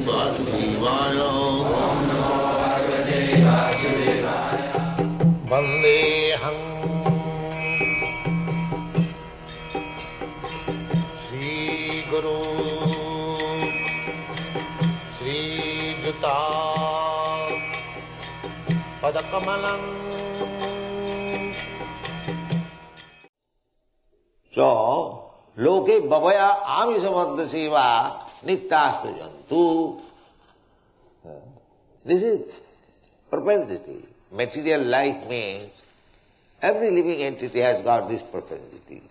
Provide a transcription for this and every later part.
Vasudevaya. Vandeham Sri Guru Sri Juta Padakamalam. So, loke bhavaya amisamadha seva nityastu jantu. This is propensity. Material life means every living entity has got these propensities.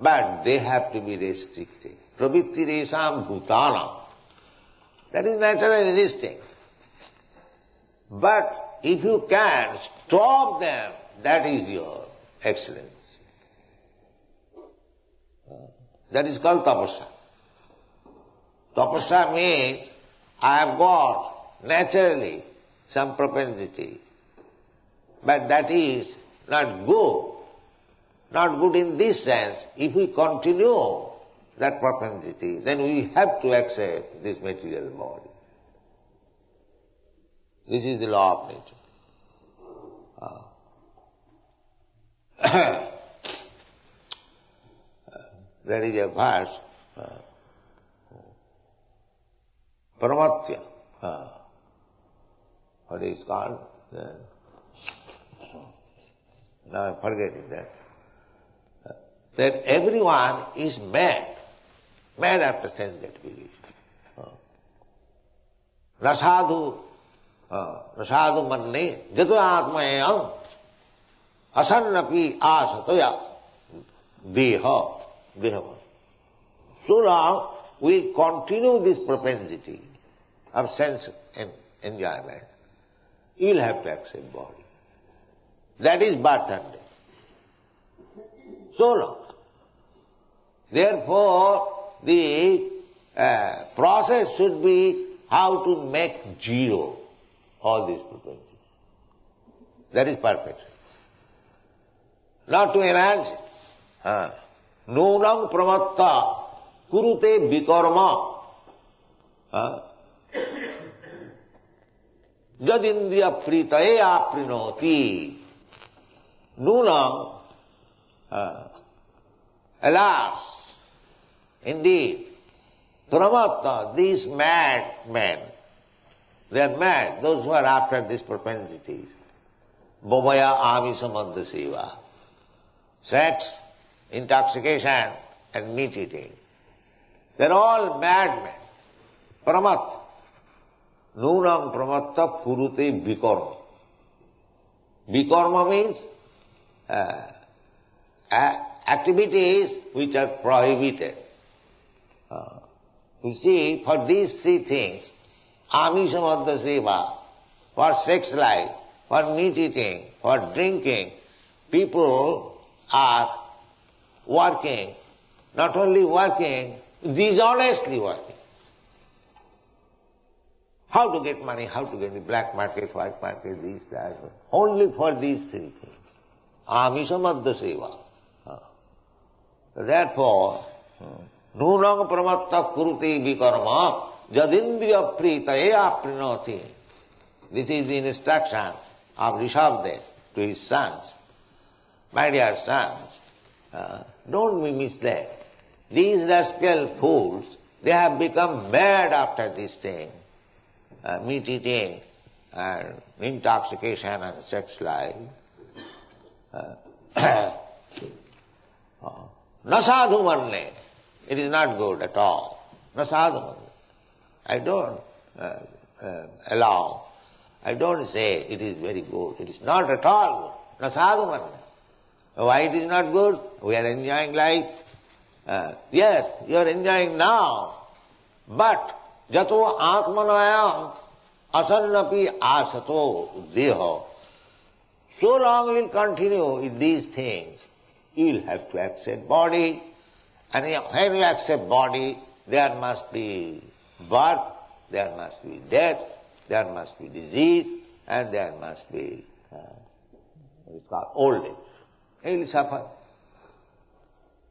But they have to be restricted. Pravritti resam bhutana. That is natural instinct. But if you can stop them, that is your excellence. That is called tapasya. Tapasya means I have got naturally some propensity, but that is not good. Not good in this sense. If we continue that propensity, then we have to accept this material body. This is the law of nature. There is a verse, Paramatya. What is called? Now I'm forgetting that. That everyone is mad after sense gratification. Rasadu manne jato atmayam asannapi asatoya deha. So long we continue this propensity of sense enjoyment, you will have to accept body. That is birth and death. So long. Therefore, the process should be how to make zero all these propensities. That is perfection. Not to enhance it. Nunam pramatta kurute vikarma. Jadindriya pritaye aprinoti. Nunam, alas, indeed, pramatta, these mad men, they are mad, those who are after these propensities. Bhavaya amisamadha seva. Sex, intoxication, and meat eating. They are all madmen. Pramatta. Nunam pramatta purute vikarma. Vikarma means activities which are prohibited. You see, for these three things, amisamadha seva, for sex life, for meat eating, for drinking, people are working, not only working, dishonestly working. How to get money, how to get the black market, white market, these, that, only for these three things. Amisamadha seva. Therefore, nunam pramatta kuruti vikarma jadindriya pritaye aprinoti. This is the instruction of Rishabdev to his sons. My dear sons, don't be misled. These rascal fools, they have become mad after this thing. Meat eating and intoxication and sex life. Nasadhu manne. It is not good at all. Nasadhu manne. I don't allow. I don't say it is very good. It is not at all good. Nasadhu manne. Why it is not good? We are enjoying life. Yes, you are enjoying now. But jato atmanayam asannapi asato deha. So long we will continue with these things. You will have to accept body. And when you accept body, there must be birth, there must be death, there must be disease, and there must be what is called old age. You will suffer.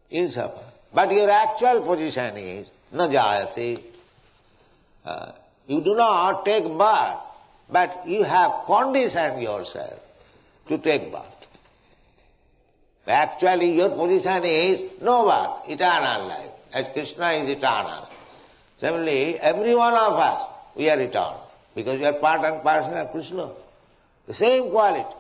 You will suffer. But your actual position is na jayati. You do not take birth, but you have conditioned yourself to take birth. Actually your position is no birth, eternal life, as Krishna is eternal. Similarly, every one of us, we are eternal, because we are part and parcel of Krishna. The same quality.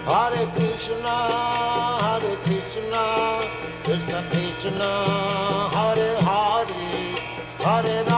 Hare Krishna, Krishna Krishna, Hare Hare, Hare Rama.